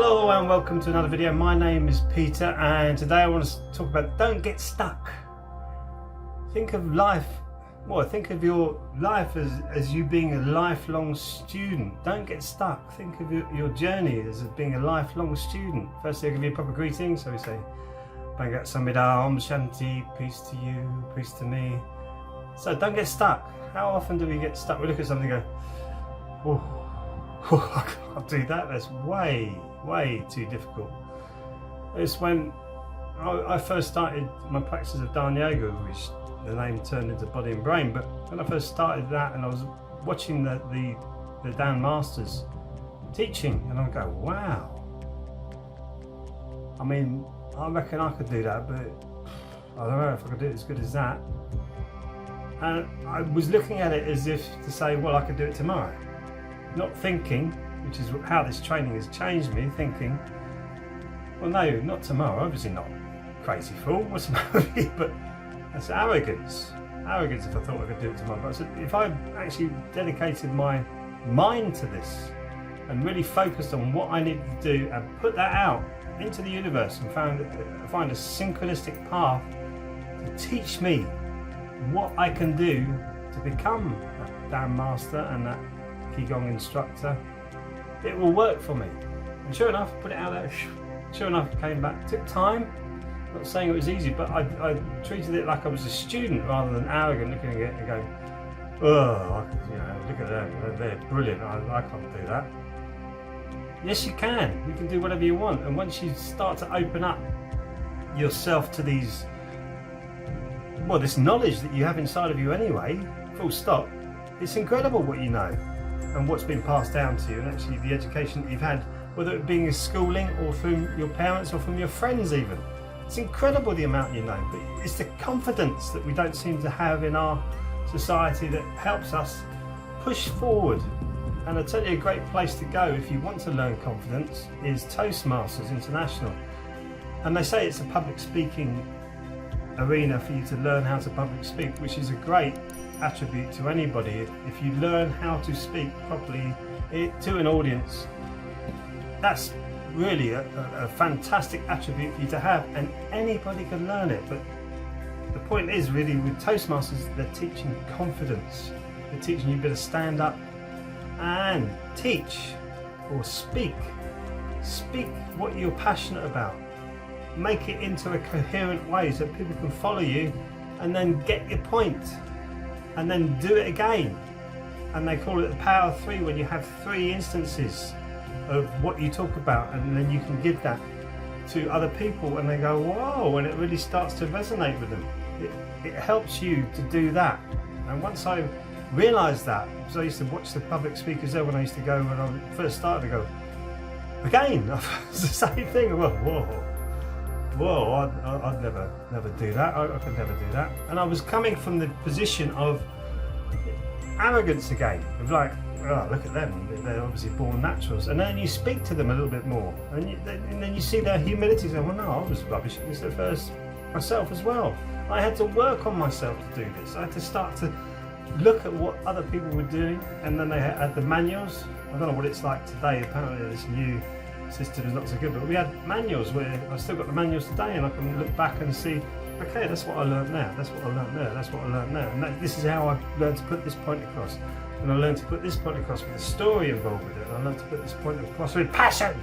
Hello and welcome to another video. My name is Peter and today I want to talk about don't get stuck. Think of life, think of your life as you being a lifelong student. Don't get stuck. Think of your journey as being a lifelong student. Firstly, I'll give you a proper greeting. So we say, Bangat Samida, Om Shanti, peace to you, peace to me. So don't get stuck. How often do we get stuck? We look at something and go, I can't do that. That's way too difficult. It's when I first started my practice of Dharma Yoga, which the name turned into Body and Brain. But when I first started that, and I was watching the Dan Masters teaching, and I go, wow. I mean, I reckon I could do that, but I don't know if I could do it as good as that. And I was looking at it as if to say, well, I could do it tomorrow. Not thinking, which is how this training has changed me, thinking, well, no, not tomorrow, obviously not. Crazy fool, what's the matter with you? But that's arrogance. Arrogance if I thought I could do it tomorrow. But if I actually dedicated my mind to this and really focused on what I needed to do and put that out into the universe and find a synchronistic path to teach me what I can do to become that Dharma master and that Qigong instructor, it will work for me. And sure enough, put it out there, sure enough, it came back. It took time. I'm not saying it was easy, but I treated it like I was a student rather than arrogant, looking at it and going, oh, look at them, they're brilliant, I can't do that. Yes, you can. You can do whatever you want. And once you start to open up yourself to this knowledge that you have inside of you anyway, full stop, it's incredible what you know and what's been passed down to you, and actually the education that you've had, whether it being a schooling or from your parents or from your friends even. It's incredible the amount you know, but it's the confidence that we don't seem to have in our society that helps us push forward. And I tell you, a great place to go if you want to learn confidence is Toastmasters International. And they say it's a public speaking arena for you to learn how to public speak, which is a great attribute to anybody. If you learn how to speak properly to an audience, that's really a fantastic attribute for you to have, and anybody can learn it. But the point is, really, with Toastmasters, they're teaching confidence. They're teaching you to stand up and teach or speak what you're passionate about. Make it into a coherent way so people can follow you and then get your point and then do it again. And they call it the power of three, when you have three instances of what you talk about, and then you can give that to other people and they go, whoa, and it really starts to resonate with them. It helps you to do that. And once I realised that, because I used to watch the public speakers there when I used to go, when I first started to go, again, it's the same thing. Whoa, I'd never do that. I could never do that. And I was coming from the position of arrogance again, of like, oh, look at them, they're obviously born naturals. And then you speak to them a little bit more, and then you see their humility, and well, no, I was rubbish at this at first myself as well. I had to work on myself to do this. I had to start to look at what other people were doing, and then they had the manuals. I don't know what it's like today, apparently this new system is not so good, but we had manuals where I've still got the manuals today, and I can look back and see, okay, that's what I learned now, that's what I learned there, that's what I learned there, and this is how I learned to put this point across, and I learned to put this point across with a story involved with it, and I learned to put this point across with passion,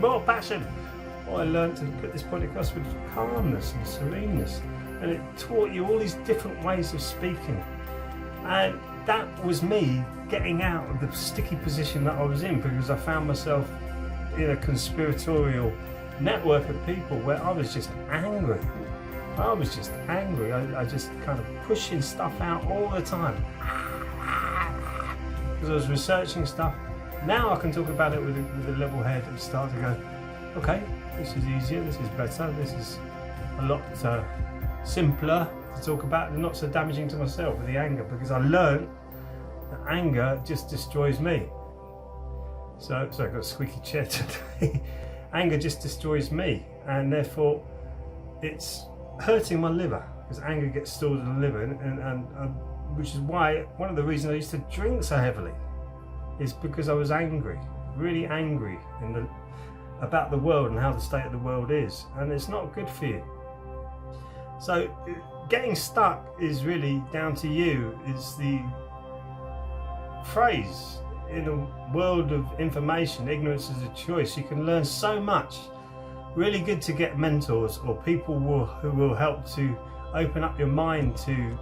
more passion. Or I learned to put this point across with calmness and sereneness, and it taught you all these different ways of speaking. And that was me getting out of the sticky position that I was in, because I found myself in a conspiratorial network of people where I was just angry. I just kind of pushing stuff out all the time because I was researching stuff. Now I can talk about it with a level head and start to go, okay, this is easier, this is better, this is a lot simpler to talk about and not so damaging to myself with the anger, because I learned that anger just destroys me. So I've got a squeaky chair today. Anger just destroys me, and therefore it's hurting my liver, because anger gets stored in the liver, and which is why one of the reasons I used to drink so heavily is because I was angry. really angry about the world and how the state of the world is, and it's not good for you. So getting stuck is really down to you. It's the phrase, in a world of information, ignorance is a choice. You can learn so much. Really good to get mentors or people who will help to open up your mind to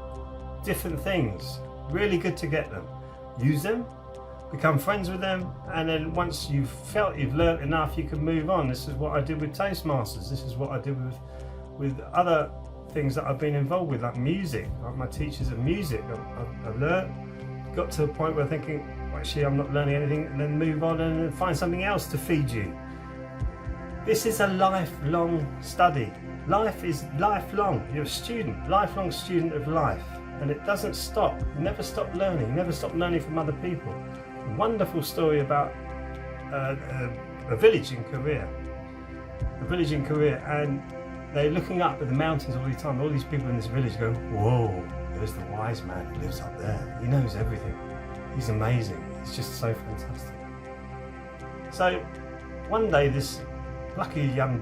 different things. Really good to get them. Use them, become friends with them, and then once you've felt you've learned enough, you can move on. This is what I did with Toastmasters. This is what I did with other things that I've been involved with, like music, like my teachers of music. I've learned, got to a point where thinking, actually I'm not learning anything, and then move on and find something else to feed you. This is a lifelong study. Life is lifelong. You're a student, lifelong student of life, and it doesn't stop. You never stop learning. You never stop learning from other people. A wonderful story about a village in Korea. A village in Korea, and they're looking up at the mountains all the time. All these people in this village go, whoa, there's the wise man who lives up there. He knows everything. He's amazing. It's just so fantastic. So one day this lucky young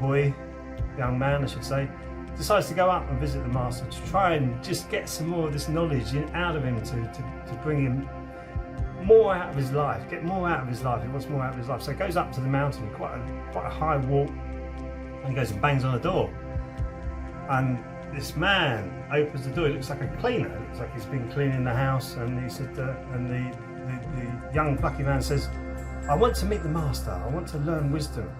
man I should say, decides to go up and visit the master to try and just get some more of this knowledge out of him to bring him more out of his life, get more out of his life. He wants more out of his life. So he goes up to the mountain, quite a high walk, and he goes and bangs on the door. And this man opens the door. He looks like a cleaner. It looks like he's been cleaning the house. And he said, and the young plucky man says, "I want to meet the master. I want to learn wisdom."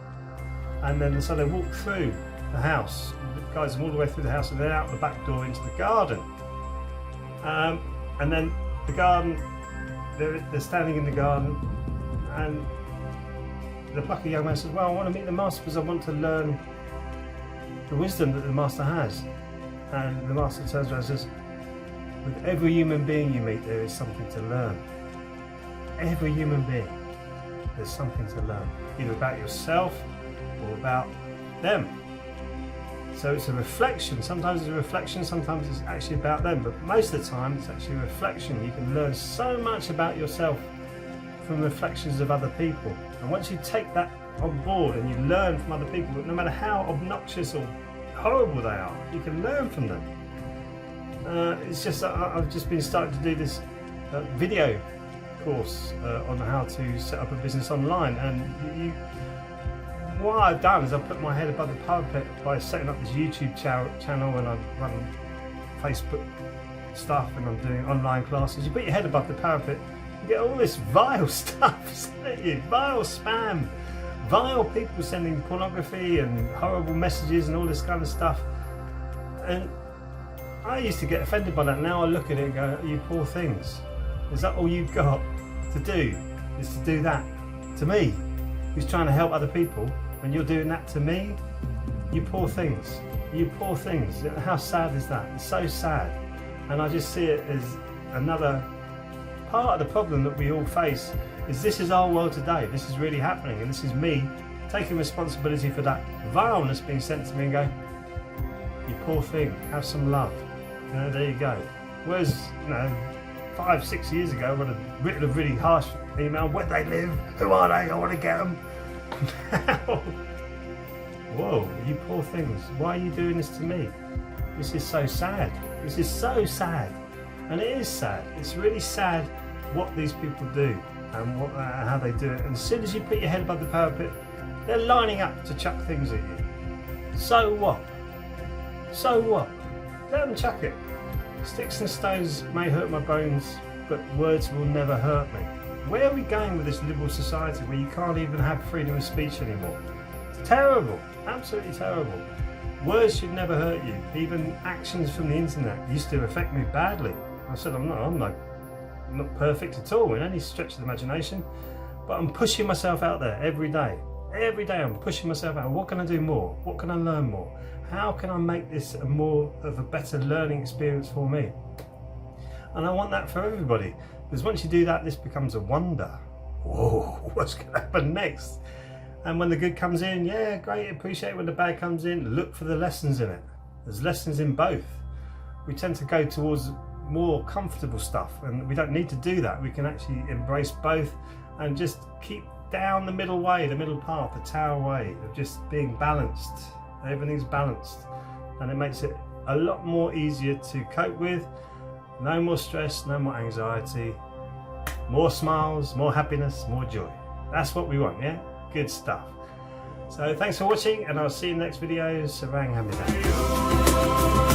And then so they walk through the house. The guys them all the way through the house, and then out the back door into the garden. And then the garden, they're standing in the garden, and the plucky young man says, "Well, I want to meet the master because I want to learn the wisdom that the master has." And the master turns around and says, "With every human being you meet, there is something to learn. Every human being, there's something to learn, either about yourself or about them." So it's a reflection. Sometimes it's a reflection, sometimes it's actually about them, but most of the time it's actually a reflection. You can learn so much about yourself from reflections of other people. And once you take that on board and you learn from other people, no matter how obnoxious or horrible they are, you can learn from them. It's just that I've just been starting to do this video course on how to set up a business online, and what I've done is I've put my head above the parapet by setting up this YouTube channel, and I've run Facebook stuff, and I'm doing online classes. You put your head above the parapet, you get all this vile stuff sent at you, vile spam, vile people sending pornography and horrible messages and all this kind of stuff. And I used to get offended by that. Now I look at it and go, "You poor things. Is that all you've got to do? Is to do that to me, who's trying to help other people, and you're doing that to me? You poor things. You poor things." How sad is that? It's so sad. And I just see it as another part of the problem that we all face. Is this is our world today. This is really happening, and this is me taking responsibility for that vileness being sent to me and go, "You poor thing, have some love." There you go. Whereas, 5-6 years ago, I would have written a really harsh email. "Where they live? Who are they? I want to get them." Now, whoa, you poor things. Why are you doing this to me? This is so sad. This is so sad. And it is sad. It's really sad what these people do and how they do it. And as soon as you put your head above the parapet, they're lining up to chuck things at you. So what? So what? Let them chuck it. Sticks and stones may hurt my bones, but words will never hurt me. Where are we going with this liberal society where you can't even have freedom of speech anymore? It's terrible, absolutely terrible. Words should never hurt you. Even actions from the internet used to affect me badly. I said I'm not perfect at all in any stretch of the imagination, but I'm pushing myself out there every day. Every day I'm pushing myself out. What can I do more? What can I learn more? How can I make this more of a better learning experience for me? And I want that for everybody, because once you do that, this becomes a wonder. Whoa, what's going to happen next? And when the good comes in, yeah, great, appreciate it. When the bad comes in, look for the lessons in it. There's lessons in both. We tend to go towards more comfortable stuff, and we don't need to do that. We can actually embrace both and just keep down the middle way, the middle path, the tower way of just being balanced. Everything's balanced, and it makes it a lot more easier to cope with. No more stress, no more anxiety, more smiles, more happiness, more joy. That's what we want, yeah? Good stuff. So thanks for watching, and I'll see you in the next video. Sarang Hamida.